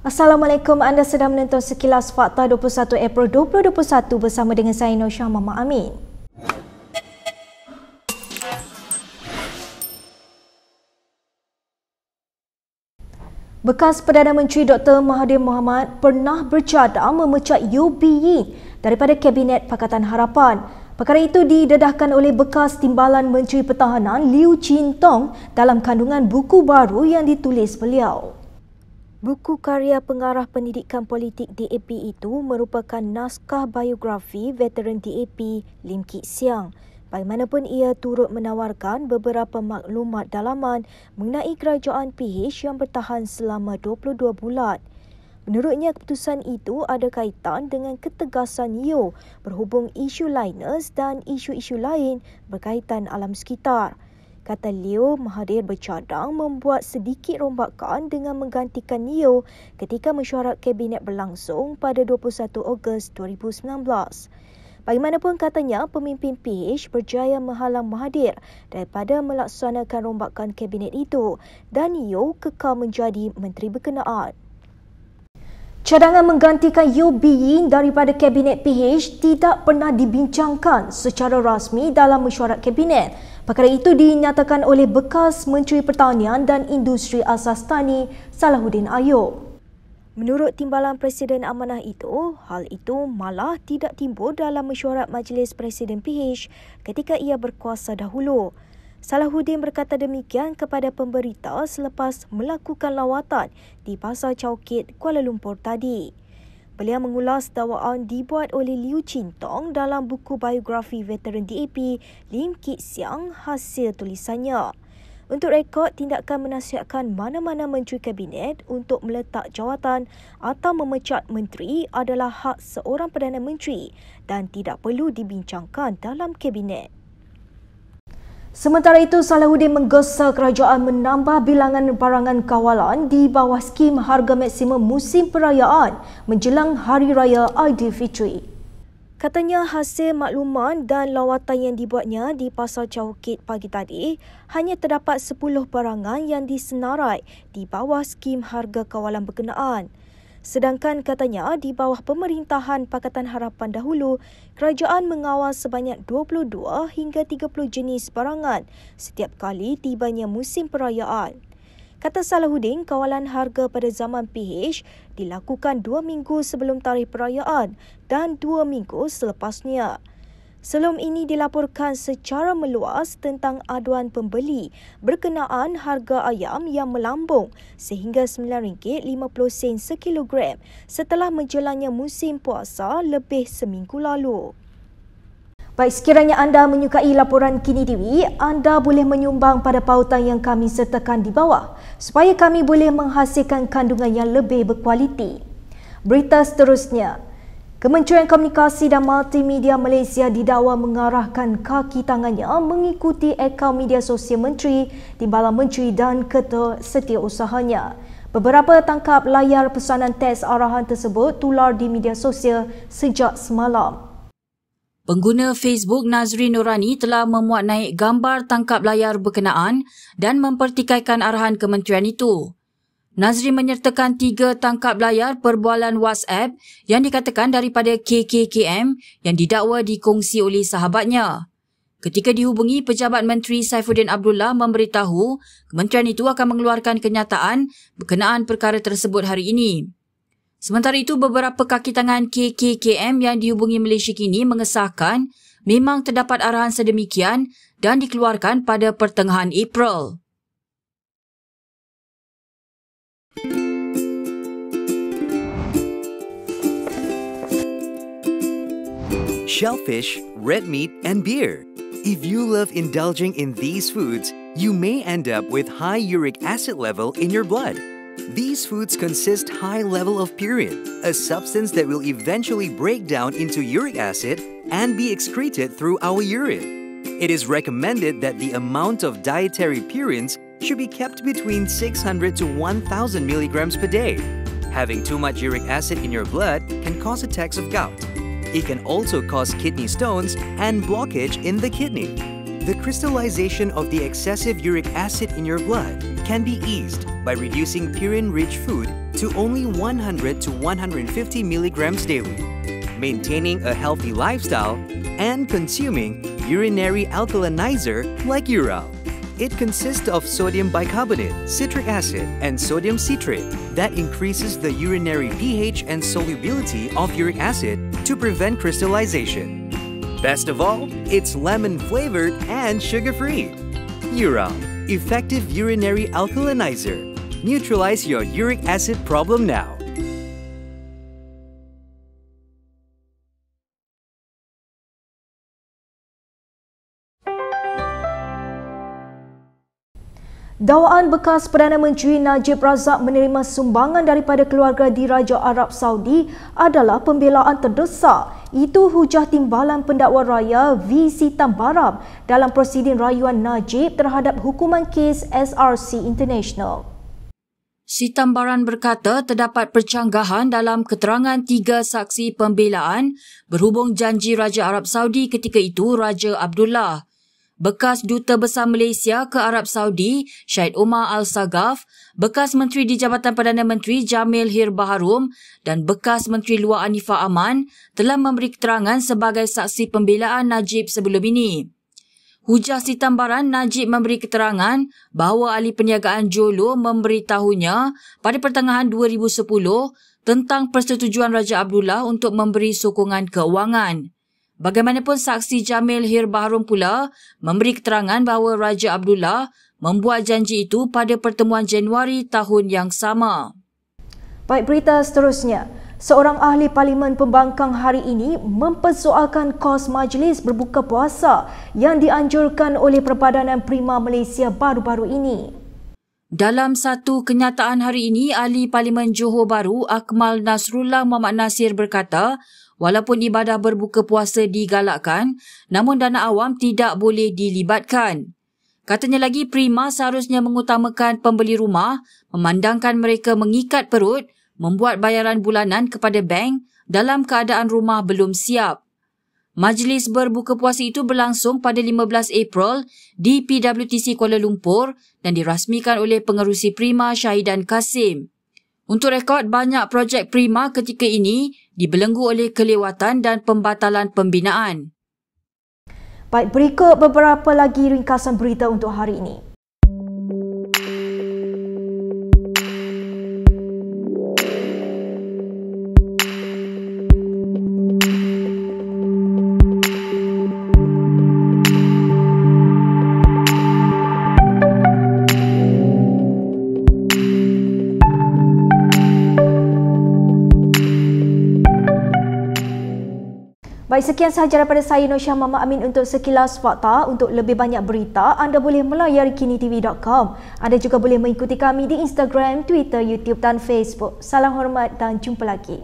Assalamualaikum, anda sedang menonton Sekilas Fakta 21 April 2021 bersama dengan saya Nur Syah Muhammad Amin. Bekas Perdana Menteri Dr. Mahathir Mohamad pernah bercadang memecat Yeo Bee Yin daripada Kabinet Pakatan Harapan. Perkara itu didedahkan oleh bekas Timbalan Menteri Pertahanan Liu Chin Tong dalam kandungan buku baru yang ditulis beliau. Buku karya pengarah pendidikan politik DAP itu merupakan naskah biografi veteran DAP Lim Kit Siang. Bagaimanapun ia turut menawarkan beberapa maklumat dalaman mengenai kerajaan PH yang bertahan selama 22 bulan. Menurutnya, keputusan itu ada kaitan dengan ketegasan Yeo berhubung isu Liners dan isu-isu lain berkaitan alam sekitar. Kata Liu, Mahathir bercadang membuat sedikit rombakan dengan menggantikan Yeo ketika mesyuarat kabinet berlangsung pada 21 Ogos 2019. Bagaimanapun katanya, pemimpin PH berjaya menghalang Mahathir daripada melaksanakan rombakan kabinet itu dan Yeo kekal menjadi menteri berkenaan. Cadangan menggantikan Yeo Bee Yin daripada Kabinet PH tidak pernah dibincangkan secara rasmi dalam mesyuarat Kabinet. Perkara itu dinyatakan oleh bekas Menteri Pertanian dan Industri Asas Tani Salahuddin Ayub. Menurut Timbalan Presiden Amanah itu, hal itu malah tidak timbul dalam mesyuarat Majlis Presiden PH ketika ia berkuasa dahulu. Salahuddin berkata demikian kepada pemberita selepas melakukan lawatan di Pasar Chowkit, Kuala Lumpur tadi. Beliau mengulas dakwaan dibuat oleh Liu Chin Tong dalam buku biografi veteran DAP Lim Kit Siang hasil tulisannya. Untuk rekod, tindakan menasihatkan mana-mana menteri kabinet untuk meletak jawatan atau memecat menteri adalah hak seorang Perdana Menteri dan tidak perlu dibincangkan dalam kabinet. Sementara itu, Salahuddin menggesa kerajaan menambah bilangan barangan kawalan di bawah skim harga maksimum musim perayaan menjelang Hari Raya Aidilfitri. Katanya hasil makluman dan lawatan yang dibuatnya di Pasar Chowkit pagi tadi, hanya terdapat 10 barangan yang disenarai di bawah skim harga kawalan berkenaan. Sedangkan katanya di bawah pemerintahan Pakatan Harapan dahulu, kerajaan mengawal sebanyak 22 hingga 30 jenis barangan setiap kali tibanya musim perayaan. Kata Salahuddin, kawalan harga pada zaman PH dilakukan 2 minggu sebelum tarikh perayaan dan 2 minggu selepasnya. Sebelum ini dilaporkan secara meluas tentang aduan pembeli berkenaan harga ayam yang melambung sehingga RM9.50 sekilogram setelah menjalannya musim puasa lebih seminggu lalu. Baik, sekiranya anda menyukai laporan Kini TV, anda boleh menyumbang pada pautan yang kami sertakan di bawah supaya kami boleh menghasilkan kandungan yang lebih berkualiti. Berita seterusnya. Kementerian Komunikasi dan Multimedia Malaysia didakwa mengarahkan kaki tangannya mengikuti akaun media sosial Menteri, Timbalan Menteri dan ketua setiausahanya. Beberapa tangkap layar pesanan teks arahan tersebut tular di media sosial sejak semalam. Pengguna Facebook Nazri Nurani telah memuat naik gambar tangkap layar berkenaan dan mempertikaikan arahan kementerian itu. Nazri menyertakan 3 tangkap layar perbualan WhatsApp yang dikatakan daripada KKKM yang didakwa dikongsi oleh sahabatnya. Ketika dihubungi, Pejabat Menteri Saifuddin Abdullah memberitahu kementerian itu akan mengeluarkan kenyataan berkenaan perkara tersebut hari ini. Sementara itu, beberapa kaki tangan KKKM yang dihubungi Malaysia Kini mengesahkan memang terdapat arahan sedemikian dan dikeluarkan pada pertengahan April. Shellfish, red meat, and beer. If you love indulging in these foods, you may end up with high uric acid level in your blood. These foods consist high level of purine, a substance that will eventually break down into uric acid and be excreted through our urine. It is recommended that the amount of dietary purines should be kept between 600 to 1,000 milligrams per day. Having too much uric acid in your blood can cause attacks of gout. It can also cause kidney stones and blockage in the kidney. The crystallization of the excessive uric acid in your blood can be eased by reducing purine-rich food to to only 100 to 150 milligrams daily, maintaining a healthy lifestyle, and consuming urinary alkalinizer like Ural. It consists of sodium bicarbonate, citric acid, and sodium citrate that increases the urinary pH and solubility of uric acid to prevent crystallization. Best of all, it's lemon-flavored and sugar-free. Ural, effective urinary alkalinizer. Neutralize your uric acid problem now. Dakwaan bekas Perdana Menteri Najib Razak menerima sumbangan daripada keluarga Diraja Arab Saudi adalah pembelaan terdesak. Itu hujah timbalan pendakwa raya V. Sitambaram dalam prosiding rayuan Najib terhadap hukuman kes SRC International. Sitambaran berkata terdapat percanggahan dalam keterangan 3 saksi pembelaan berhubung janji Raja Arab Saudi ketika itu Raja Abdullah. Bekas Duta Besar Malaysia ke Arab Saudi, Syed Omar Al-Sagaf, bekas Menteri di Jabatan Perdana Menteri Jamil Hir Baharom dan bekas Menteri Luar Anifah Aman telah memberi keterangan sebagai saksi pembelaan Najib sebelum ini. Hujah Sitambaran, Najib memberi keterangan bahawa ahli perniagaan Jolo memberitahunya pada pertengahan 2010 tentang persetujuan Raja Abdullah untuk memberi sokongan keuangan. Bagaimanapun saksi Jamil Hir Baharom pula memberi keterangan bahawa Raja Abdullah membuat janji itu pada pertemuan Januari tahun yang sama. Baik, berita seterusnya. Seorang ahli Parlimen Pembangkang hari ini mempersoalkan kos majlis berbuka puasa yang dianjurkan oleh Perbadanan Prima Malaysia baru-baru ini. Dalam satu kenyataan hari ini, ahli Parlimen Johor Bahru Akmal Nasrullah Muhammad Nasir berkata, walaupun ibadah berbuka puasa digalakkan, namun dana awam tidak boleh dilibatkan. Katanya lagi, Prima seharusnya mengutamakan pembeli rumah, memandangkan mereka mengikat perut, membuat bayaran bulanan kepada bank dalam keadaan rumah belum siap. Majlis berbuka puasa itu berlangsung pada 15 April di PWTC Kuala Lumpur dan dirasmikan oleh pengerusi Prima Syahidan Kasim. Untuk rekod, banyak projek Prima ketika ini dibelenggu oleh kelewatan dan pembatalan pembinaan. Baik, berikut beberapa lagi ringkasan berita untuk hari ini. Baik, sekian sahaja daripada saya Nosyah Mama Amin untuk Sekilas Fakta. Untuk lebih banyak berita, anda boleh melayari kinitv.com. Anda juga boleh mengikuti kami di Instagram, Twitter, YouTube dan Facebook. Salam hormat dan jumpa lagi.